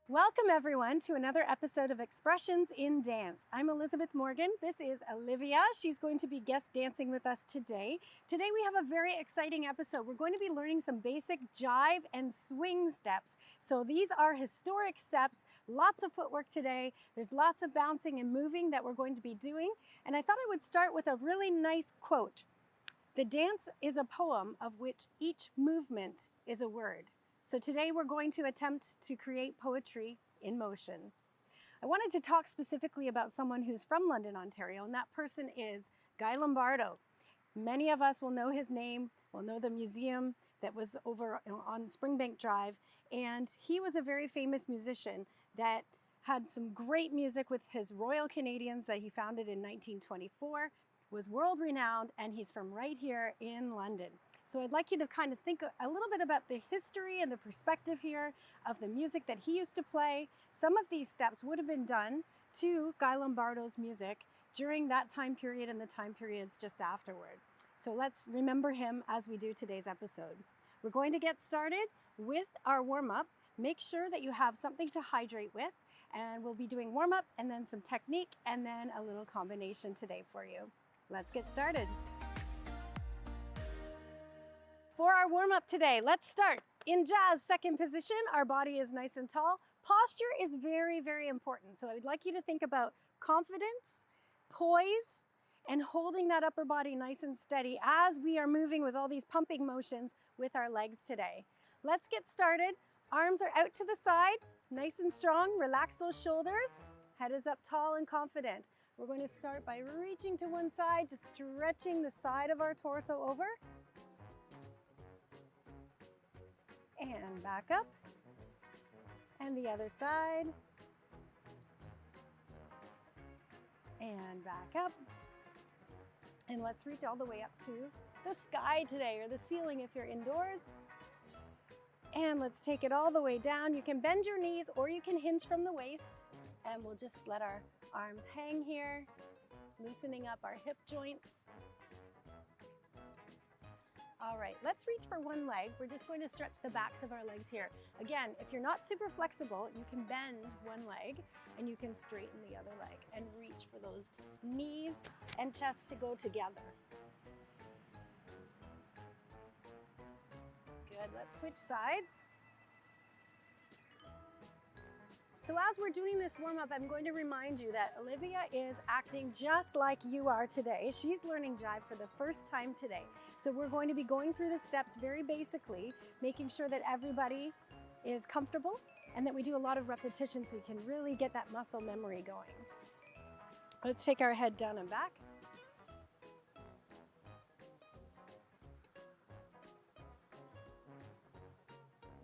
Welcome everyone to another episode of Expressions in Dance. I'm Elizabeth Morgan. This is Olivia. She's going to be guest dancing with us today. Today we have a very exciting episode. We're going to be learning some basic jive and swing steps. So these are historic steps, lots of footwork today. There's lots of bouncing and moving that we're going to be doing. And I thought I would start with a really nice quote. The dance is a poem of which each movement is a word. So today we're going to attempt to create poetry in motion. I wanted to talk specifically about someone who's from London, Ontario, and that person is Guy Lombardo. Many of us will know his name, will know the museum that was over on Springbank Drive, and he was a very famous musician that had some great music with his Royal Canadians that he founded in 1924, was world renowned, and he's from right here in London. So I'd like you to kind of think a little bit about the history and the perspective here of the music that he used to play. Some of these steps would have been done to Guy Lombardo's music during that time period and the time periods just afterward. So let's remember him as we do today's episode. We're going to get started with our warm-up. Make sure that you have something to hydrate with, and we'll be doing warm-up and then some technique and then a little combination today for you. Let's get started. For our warm-up today, let's start. In jazz, second position, our body is nice and tall. Posture is very, very important. So I would like you to think about confidence, poise, and holding that upper body nice and steady as we are moving with all these pumping motions with our legs today. Let's get started. Arms are out to the side, nice and strong. Relax those shoulders. Head is up tall and confident. We're going to start by reaching to one side, just stretching the side of our torso over. And back up, and the other side, and back up, and let's reach all the way up to the sky today, or the ceiling if you're indoors, and let's take it all the way down. You can bend your knees or you can hinge from the waist, and we'll just let our arms hang here, loosening up our hip joints. All right, let's reach for one leg. We're just going to stretch the backs of our legs here. Again, if you're not super flexible, you can bend one leg and you can straighten the other leg and reach for those knees and chest to go together. Good, let's switch sides. So as we're doing this warm-up, I'm going to remind you that Olivia is acting just like you are today. She's learning jive for the first time today. So we're going to be going through the steps very basically, making sure that everybody is comfortable and that we do a lot of repetition so you can really get that muscle memory going. Let's take our head down and back.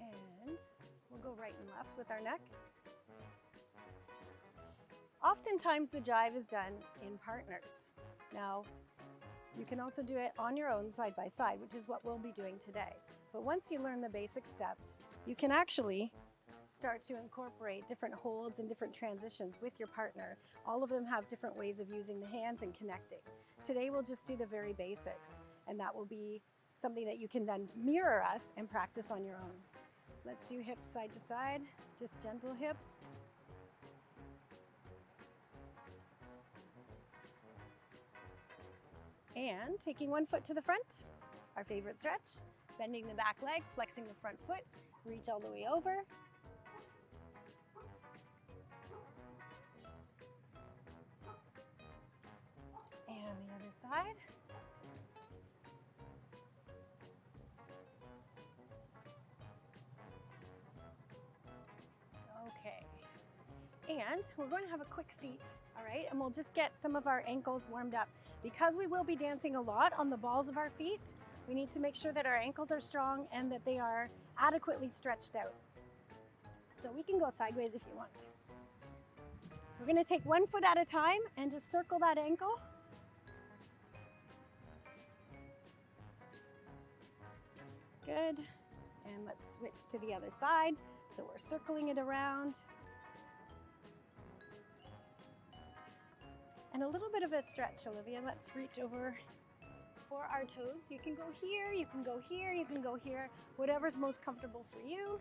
And we'll go right and left with our neck. Oftentimes the jive is done in partners. Now, you can also do it on your own side by side, which is what we'll be doing today. But once you learn the basic steps, you can actually start to incorporate different holds and different transitions with your partner. All of them have different ways of using the hands and connecting. Today we'll just do the very basics, and that will be something that you can then mirror us and practice on your own. Let's do hips side to side, just gentle hips. And taking one foot to the front, our favorite stretch, bending the back leg, flexing the front foot, reach all the way over. And the other side. Okay. And we're going to have a quick seat, all right? And we'll just get some of our ankles warmed up. Because we will be dancing a lot on the balls of our feet, we need to make sure that our ankles are strong and that they are adequately stretched out. So we can go sideways if you want. So we're going to take one foot at a time and just circle that ankle. Good. And let's switch to the other side. So we're circling it around. And a little bit of a stretch, Olivia. Let's reach over for our toes. You can go here, you can go here, you can go here, whatever's most comfortable for you.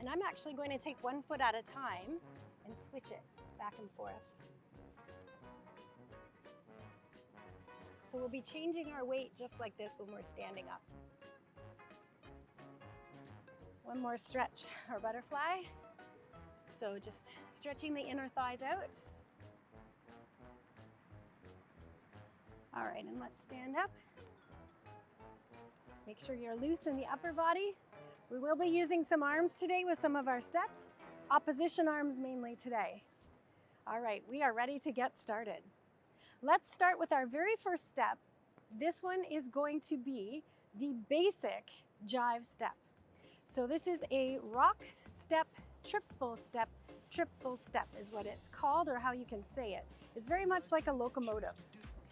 And I'm actually going to take one foot at a time and switch it back and forth. So we'll be changing our weight just like this when we're standing up. One more stretch or butterfly. So just stretching the inner thighs out. All right, and let's stand up. Make sure you're loose in the upper body. We will be using some arms today with some of our steps. Opposition arms mainly today. All right, we are ready to get started. Let's start with our very first step. This one is going to be the basic jive step. So this is a rock step, triple step is what it's called, or how you can say it. It's very much like a locomotive.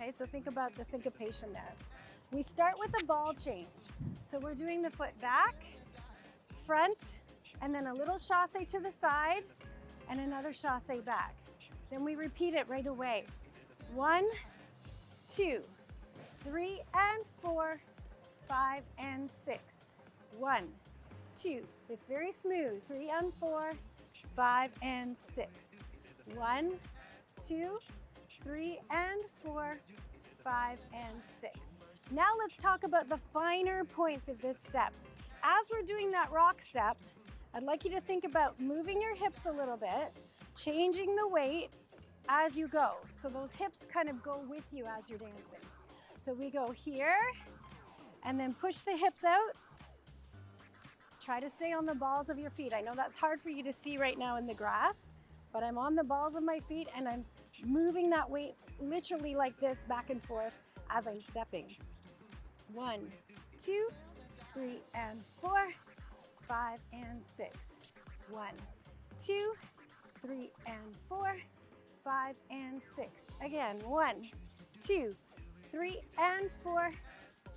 Okay, so think about the syncopation there. We start with a ball change. So we're doing the foot back, front, and then a little chassé to the side, and another chassé back. Then we repeat it right away. 1, 2, 3, and 4, 5, and 6. 1, 2. It's very smooth. 3 and 4, 5 and 6. 1, 2, 3 and 4, 5 and 6. Now let's talk about the finer points of this step. As we're doing that rock step, I'd like you to think about moving your hips a little bit, changing the weight as you go. So those hips kind of go with you as you're dancing. So we go here and then push the hips out. Try to stay on the balls of your feet. I know that's hard for you to see right now in the grass, but I'm on the balls of my feet and I'm moving that weight literally like this back and forth as I'm stepping. 1, 2, 3 and 4, 5 and 6. 1, 2, 3 and 4, 5 and 6. Again, 1, 2, 3 and 4,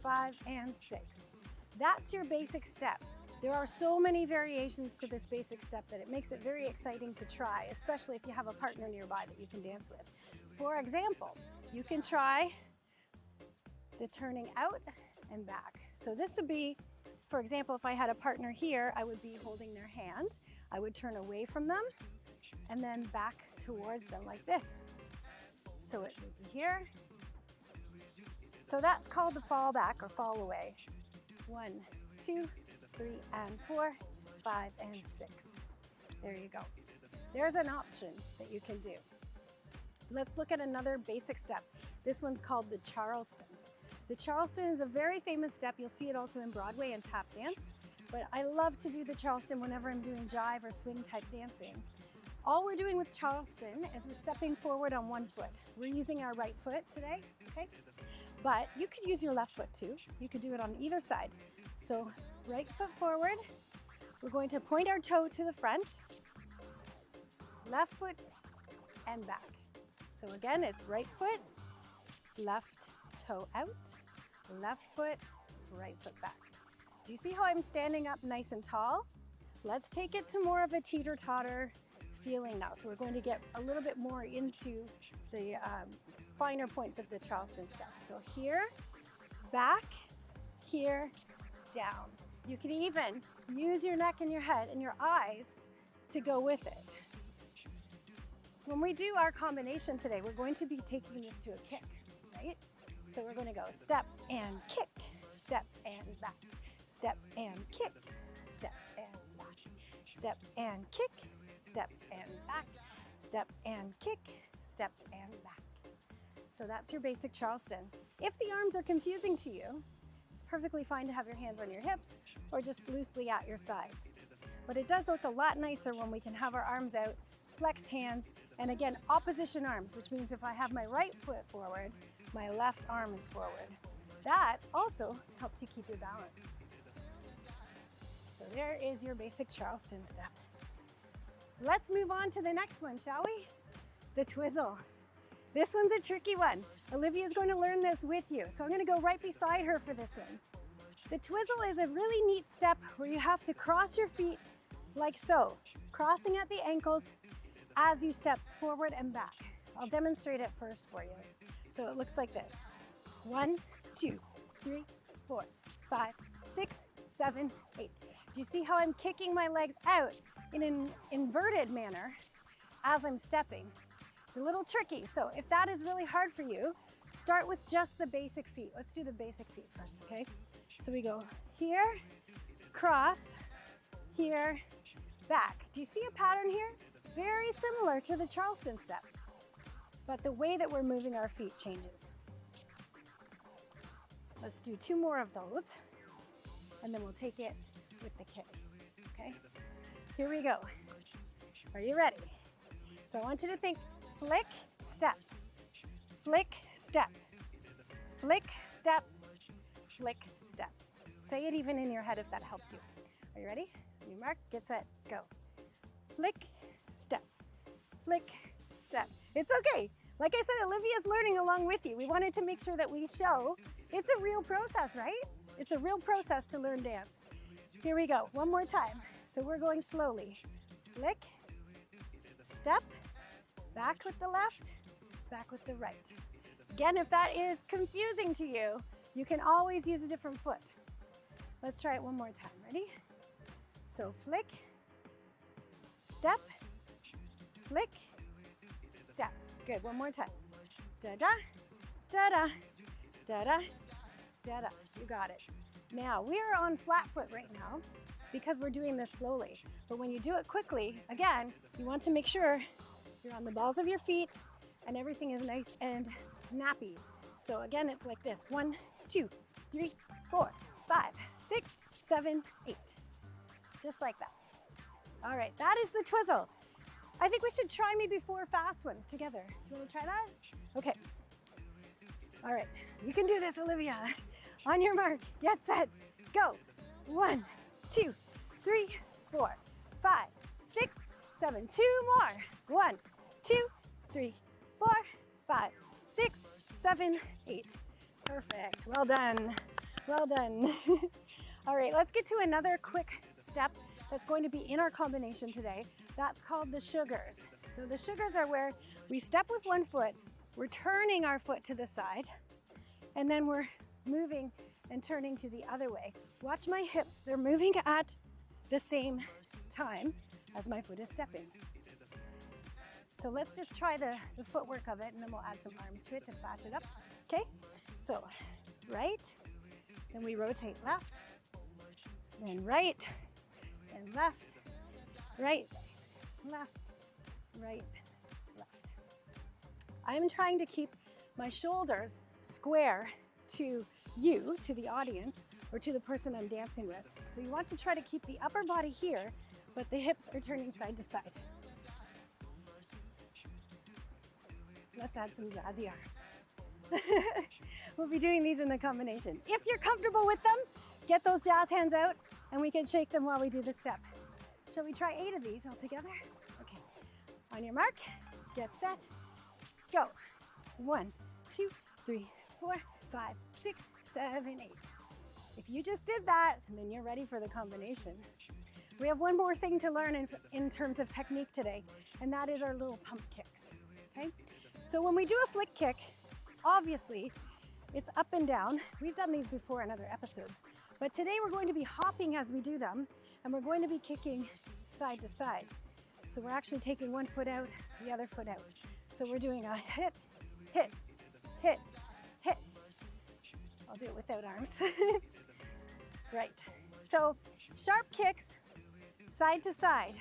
5 and 6. That's your basic step. There are so many variations to this basic step that it makes it very exciting to try, especially if you have a partner nearby that you can dance with. For example, you can try the turning out and back. So this would be, for example, if I had a partner here, I would be holding their hand. I would turn away from them and then back towards them like this. So it would be here. So that's called the fall back or fall away. 1, 2, 3 and 4, 5 and 6. There you go. There's an option that you can do. Let's look at another basic step. This one's called the Charleston. The Charleston is a very famous step. You'll see it also in Broadway and tap dance, but I love to do the Charleston whenever I'm doing jive or swing type dancing. All we're doing with Charleston is we're stepping forward on one foot. We're using our right foot today, okay? But you could use your left foot too. You could do it on either side. So right foot forward, we're going to point our toe to the front, left foot and back. So again, it's right foot, left toe out, left foot, right foot back. Do you see how I'm standing up nice and tall? Let's take it to more of a teeter-totter feeling now. So we're going to get a little bit more into the finer points of the Charleston step. So here, back, here, down. You can even use your neck and your head and your eyes to go with it. When we do our combination today, we're going to be taking this to a kick, right? So we're going to go step and kick, step and back, step and kick, step and back, step and kick, step and back, step and kick, step and back. So that's your basic Charleston. If the arms are confusing to you, it's perfectly fine to have your hands on your hips or just loosely at your sides. But it does look a lot nicer when we can have our arms out, flexed hands, and again, opposition arms, which means if I have my right foot forward, my left arm is forward. That also helps you keep your balance. So there is your basic Charleston step. Let's move on to the next one, shall we? The Twizzle. This one's a tricky one. Olivia's going to learn this with you, so I'm going to go right beside her for this one. The Twizzle is a really neat step where you have to cross your feet like so, crossing at the ankles as you step forward and back. I'll demonstrate it first for you. So it looks like this. 1, 2, 3, 4, 5, 6, 7, 8. Do you see how I'm kicking my legs out in an inverted manner as I'm stepping? It's a little tricky. So if that is really hard for you, start with just the basic feet. Let's do the basic feet first, okay? So we go here, cross, here, back. Do you see a pattern here? Very similar to the Charleston step, but the way that we're moving our feet changes. Let's do 2 more of those, and then we'll take it with the kick, okay? Here we go. Are you ready? So I want you to think flick, step, flick, step, flick, step, flick, step. Say it even in your head if that helps you. Are you ready? You mark, get set, go. Flick, step, flick, step. It's okay. Like I said, Olivia's learning along with you. We wanted to make sure that we show it's a real process, right? It's a real process to learn dance. Here we go, one more time. So we're going slowly. Flick, step, back with the left, back with the right. Again, if that is confusing to you, you can always use a different foot. Let's try it one more time, ready? So flick, step, flick, step. Good, one more time. Da-da, da-da, da-da, da-da. You got it. Now, we are on flat foot right now because we're doing this slowly. But when you do it quickly, again, you want to make sure you're on the balls of your feet and everything is nice and snappy. So again, it's like this. 1, 2, 3, 4, 5, 6, 7, 8. Just like that. All right, that is the Twizzle. I think we should try maybe 4 fast ones together. Do you want to try that? Okay. All right, you can do this, Olivia. On your mark, get set, go. 1, 2, 3, 4, 5, 6, 7. 2 more. 1, 2, 3, 4, 5, 6, 7, 8. Perfect. Well done. Well done. All right, let's get to another quick step that's going to be in our combination today. That's called the sugars. So the sugars are where we step with one foot, we're turning our foot to the side, and then we're moving and turning to the other way. Watch my hips, they're moving at the same time as my foot is stepping. So let's just try the footwork of it, and then we'll add some arms to it to flash it up. Okay, so right, then we rotate left, then right, and left, right, left, right, left. I'm trying to keep my shoulders square to you, to the audience, or to the person I'm dancing with. So you want to try to keep the upper body here, but the hips are turning side to side. Let's add some jazzy arms. We'll be doing these in the combination. If you're comfortable with them, get those jazz hands out and we can shake them while we do the step. Shall we try 8 of these all together? Okay. On your mark, get set, go. 1, 2, 3, 4, 5, 6, 7, 8. If you just did that, then you're ready for the combination. We have one more thing to learn in terms of technique today, and that is our little pump kicks, okay? So when we do a flick kick, obviously, it's up and down. We've done these before in other episodes, but today we're going to be hopping as we do them, and we're going to be kicking side to side. So we're actually taking one foot out, the other foot out. So we're doing a hit, hit, hit, hit. I'll do it without arms. Right. So sharp kicks, side to side.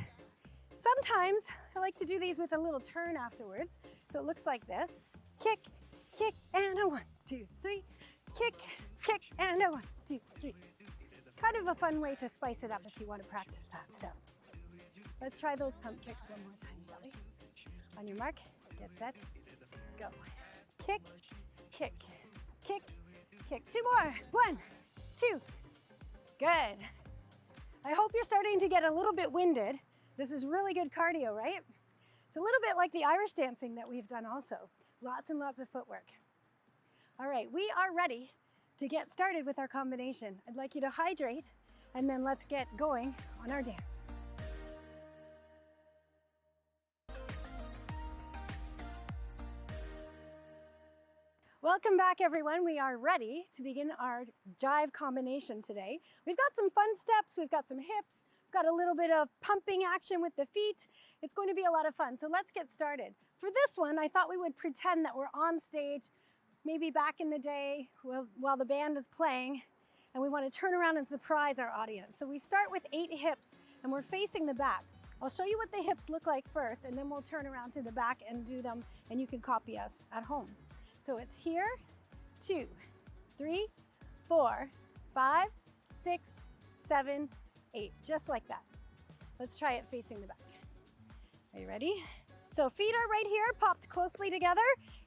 Sometimes I like to do these with a little turn afterwards. So it looks like this. Kick, kick, and a 1, 2, 3. Kick, kick, and a 1, 2, 3. Kind of a fun way to spice it up if you want to practice that stuff. Let's try those pump kicks one more time, shall we? On your mark, get set, go. Kick, kick, kick, kick. 2 more. 1, 2. Good. I hope you're starting to get a little bit winded. This is really good cardio, right? It's a little bit like the Irish dancing that we've done also. Lots and lots of footwork. All right, we are ready to get started with our combination. I'd like you to hydrate, and then let's get going on our dance. Welcome back, everyone. We are ready to begin our jive combination today. We've got some fun steps, we've got some hips, we've got a little bit of pumping action with the feet. It's going to be a lot of fun, so let's get started. For this one, I thought we would pretend that we're on stage, maybe back in the day while the band is playing, and we want to turn around and surprise our audience. So we start with 8 hips, and we're facing the back. I'll show you what the hips look like first, and then we'll turn around to the back and do them, and you can copy us at home. So it's here, 2, 3, 4, 5, 6, 7, 8, just like that. Let's try it facing the back. Are you ready? So feet are right here, popped closely together.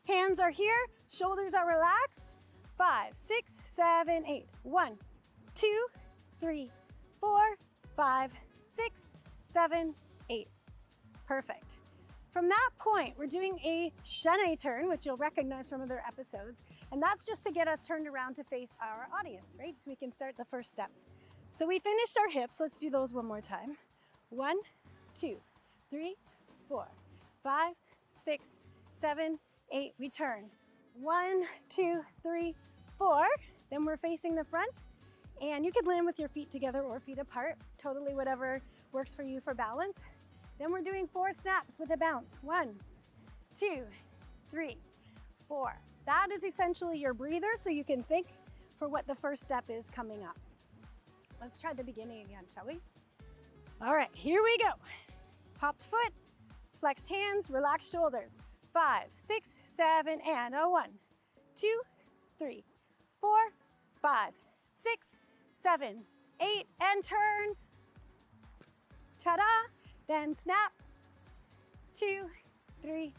Hands are here, shoulders are relaxed. 5, 6, 7, 8. 1, 2, 3, 4, 5, 6, 7, 8. Perfect. From that point, we're doing a Shenae turn, which you'll recognize from other episodes. And that's just to get us turned around to face our audience, right? So we can start the first steps. So we finished our hips. Let's do those one more time. 1, 2, 3, 4, 5, 6, 7, 8. We turn. 1, 2, 3, 4. Then we're facing the front. And you could land with your feet together or feet apart. Totally whatever works for you for balance. Then we're doing 4 snaps with a bounce. 1, 2, 3, 4. That is essentially your breather, so you can think for what the first step is coming up. Let's try the beginning again, shall we? All right, here we go. Popped foot, flexed hands, relaxed shoulders. 5, 6, 7, and a 1, 2, 3, 4, 5, 6, 7, 8, and turn. Ta-da! Then snap, 2, 3,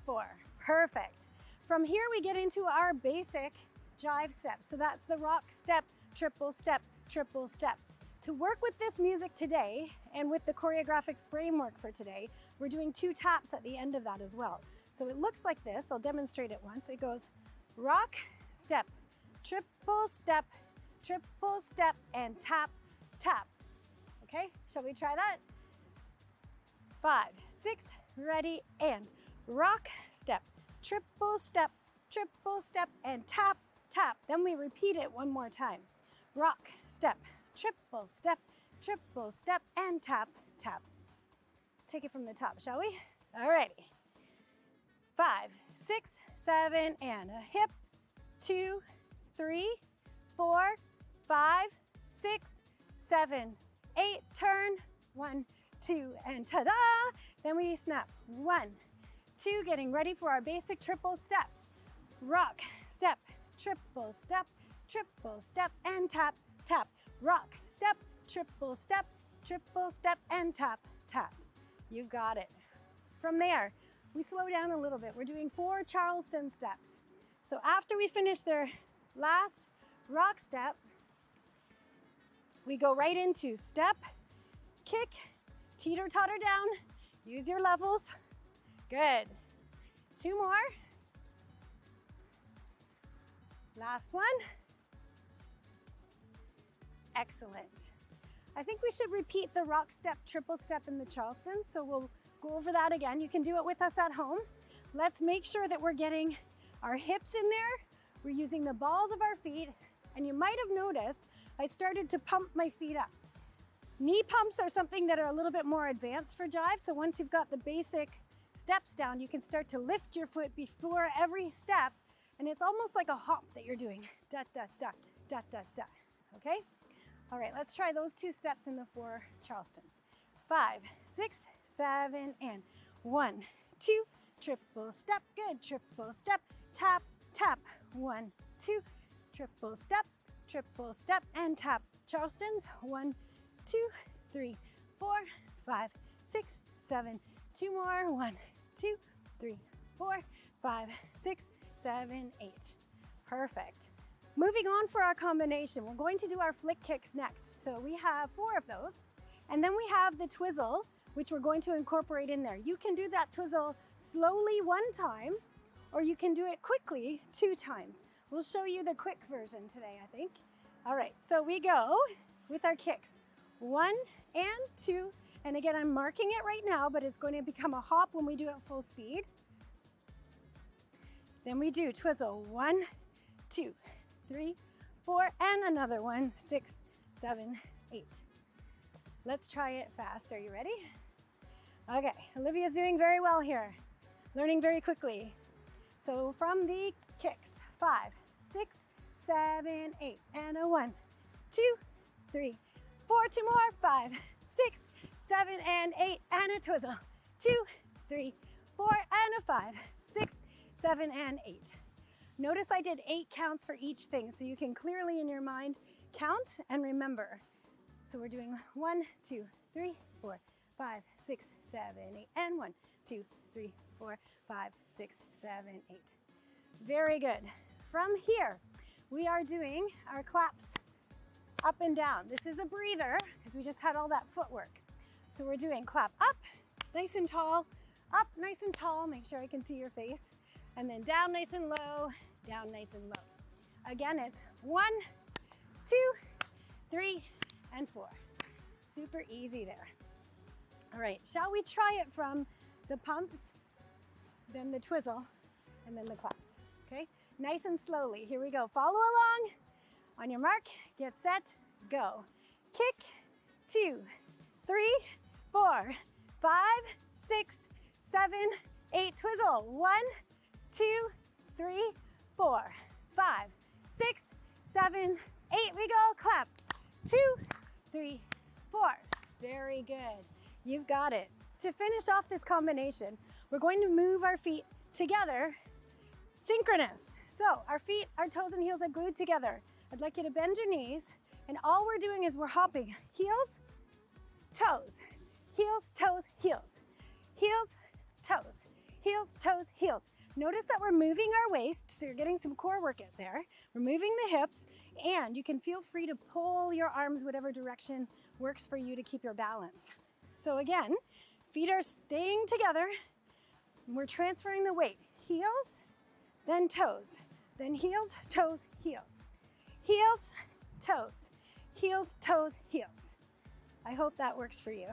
4. Perfect. From here we get into our basic jive step. So that's the rock step, triple step, triple step. To work with this music today and with the choreographic framework for today, we're doing 2 taps at the end of that as well. So it looks like this. I'll demonstrate it once. It goes rock, step, triple step, and tap, tap. Okay, shall we try that? 5, 6, ready, and rock, step, triple step, and tap, tap. Then we repeat it one more time. Rock, step, triple step, and tap, tap. Let's take it from the top, shall we? All righty. 5, 6, 7, and a hip. 2, 3, 4, 5, 6, 7, 8. Turn. 1, 2, and ta-da! Then we snap. 1, 2, getting ready for our basic triple step. Rock, step, triple step, and tap, tap. Rock, step, triple step, and tap, tap. You got it. From there, we slow down a little bit. We're doing 4 Charleston steps. So after we finish their last rock step, we go right into step, kick, teeter-totter down, use your levels. Good. 2 more. Last one. Excellent. I think we should repeat the rock step, triple step in the Charleston, so we'll go over that again. You can do it with us at home. Let's make sure that we're getting our hips in there. We're using the balls of our feet, and you might have noticed I started to pump my feet up. Knee pumps are something that are a little bit more advanced for jive, so once you've got the basic steps down, you can start to lift your foot before every step, and it's almost like a hop that you're doing. Da, da, da, da, da, da. Okay? All right, let's try those 2 steps in the 4 Charlestons. 5, 6, 7, and 1, 2, triple step, good, triple step, tap, tap. 1, 2, triple step, and tap. Charlestons, 1, 2, 3, 4, 5, 6, 7, 2 more. 1, 2, 3, 4, 5, 6, 7, 8. Perfect. Moving on for our combination, we're going to do our flick kicks next. So we have 4 of those. And then we have the Twizzle, which we're going to incorporate in there. You can do that Twizzle slowly 1 time, or you can do it quickly 2 times. We'll show you the quick version today, I think. All right, so we go with our kicks. 1 and 2. And again, I'm marking it right now, but it's going to become a hop when we do it full speed. Then we do Twizzle. 1, 2, 3, 4, and another 1, 6, 7, 8. Let's try it fast. Are you ready? Okay, Olivia's doing very well here, learning very quickly. So from the kicks, 5, 6, 7, 8, and a 1, 2, 3, 4, 2 more, 5, 6, 7, and 8, and a Twizzle. 2, 3, 4, and a 5, 6, 7, and 8. Notice I did 8 counts for each thing, so you can clearly in your mind count and remember. So we're doing 1, 2, 3, 4, 5, 6, 7, 8, and 1, 2, 3, 4, 5, 6, 7, 8. Very good. From here, we are doing our claps up and down. This is a breather because we just had all that footwork. So we're doing clap up, nice and tall, up nice and tall, make sure I can see your face, and then down nice and low, down nice and low. Again, it's 1, 2, 3, and 4. Super easy there. All right, shall we try it from the pumps, then the Twizzle, and then the claps, okay? Nice and slowly, here we go. Follow along. On your mark, get set, go. Kick, 2, 3, 4, 5, 6, 7, 8. Twizzle, 1, 2, 3, 4, 5, 6, 7, 8. We go, clap. 2, 3, 4. Very good. You've got it. To finish off this combination, we're going to move our feet together, synchronous. So our feet, our toes and heels are glued together. I'd like you to bend your knees, and all we're doing is we're hopping heels, toes, heels, toes, heels, heels, toes, heels, toes, heels. Notice that we're moving our waist, so you're getting some core work out there. We're moving the hips, and you can feel free to pull your arms whatever direction works for you to keep your balance. So again, feet are staying together, and we're transferring the weight. Heels, then toes, then heels, toes, heels. Heels, toes, heels, toes, heels. I hope that works for you.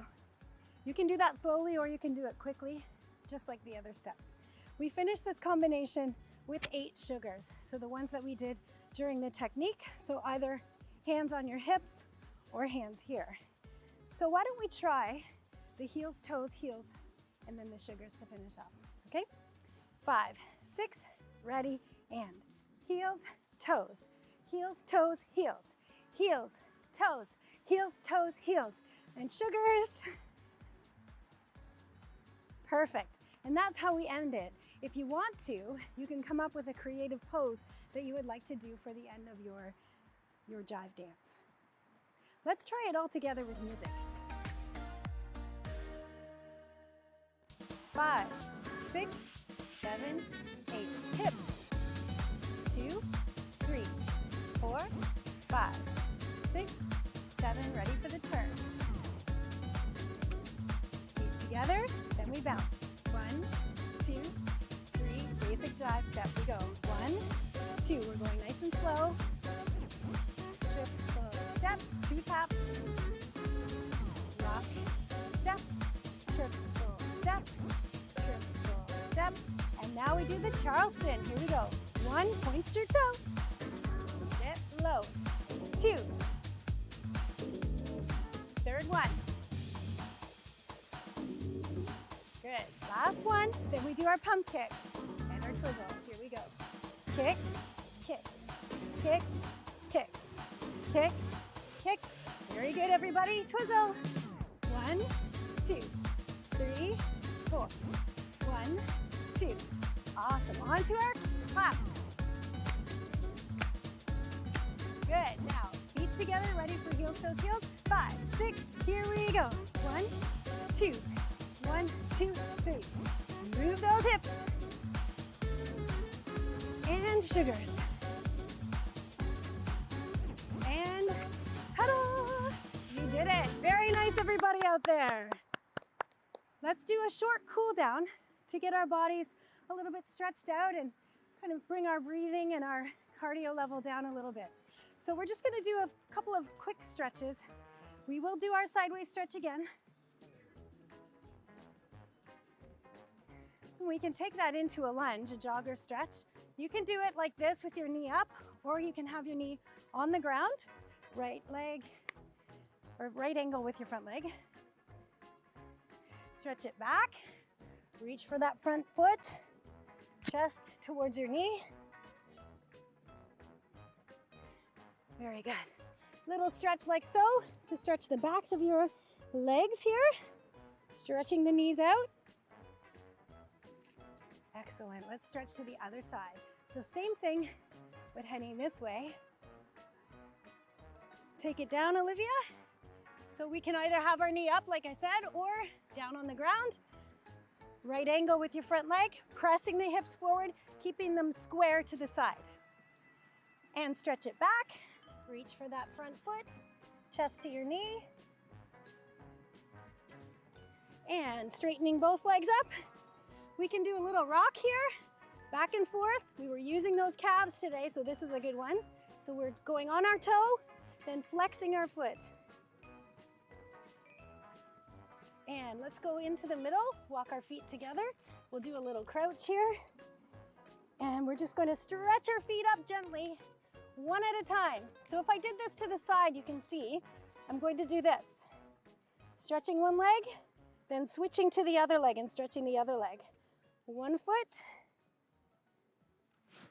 You can do that slowly or you can do it quickly, just like the other steps. We finished this combination with 8 sugars. So the ones that we did during the technique, so either hands on your hips or hands here. So why don't we try the heels, toes, heels, and then the sugars to finish off, okay? 5, 6, ready, and heels, toes, heels, toes, heels, heels, toes, heels, toes, heels, and sugars. Perfect. And that's how we end it. If you want to, you can come up with a creative pose that you would like to do for the end of your Jive dance. Let's try it all together with music. 5, 6, 7, 8. Hips. 2, 3, 4, 5, 6, 7. Ready for the turn. Feet together, then we bounce. 1, 2, 3. Basic jive step. We go 1, 2. We're going nice and slow. Triple step. 2 taps. Rock. Step. Triple step. Triple step. And now we do the Charleston. Here we go. 1, point your toe. Get low. 2. Third one. Good. Last one. Then we do our pump kicks and our Twizzle. Here we go. Kick, kick, kick, kick, kick, kick. Very good, everybody. Twizzle. 1, 2, 3, 4. 1, 2. Awesome. On to our claps. Good. Now, feet together, ready for heels, toes, heels. 5, 6. Here we go. 1, 2. 1, 2, 3. Move those hips. And sugars. And ta-da! You did it. Very nice, everybody out there. Let's do a short cool down to get our bodies a little bit stretched out and kind of bring our breathing and our cardio level down a little bit. So we're just going to do a couple of quick stretches. We will do our sideways stretch again. We can take that into a lunge, a jogger stretch. You can do it like this with your knee up, or you can have your knee on the ground, right leg, or right angle with your front leg. Stretch it back, reach for that front foot, chest towards your knee. Very good. Little stretch like so, to stretch the backs of your legs here, stretching the knees out. Excellent. Let's stretch to the other side. So same thing, but heading this way. Take it down, Olivia. So we can either have our knee up, like I said, or down on the ground. Right angle with your front leg, pressing the hips forward, keeping them square to the side. And stretch it back. Reach for that front foot, chest to your knee. And straightening both legs up. We can do a little rock here, back and forth. We were using those calves today, so this is a good one. So we're going on our toe, then flexing our foot. And let's go into the middle, walk our feet together. We'll do a little crouch here. And we're just going to stretch our feet up gently, one at a time. So if I did this to the side, you can see, I'm going to do this. Stretching one leg, then switching to the other leg and stretching the other leg. One foot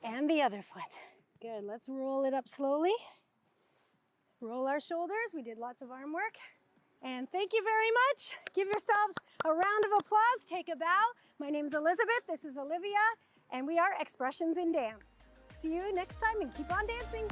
and the other foot. Good, let's roll it up slowly. Roll our shoulders. We did lots of arm work. And thank you very much. Give yourselves a round of applause. Take a bow. My name is Elizabeth. This is Olivia, and we are Expressions in Dance. See you next time and keep on dancing.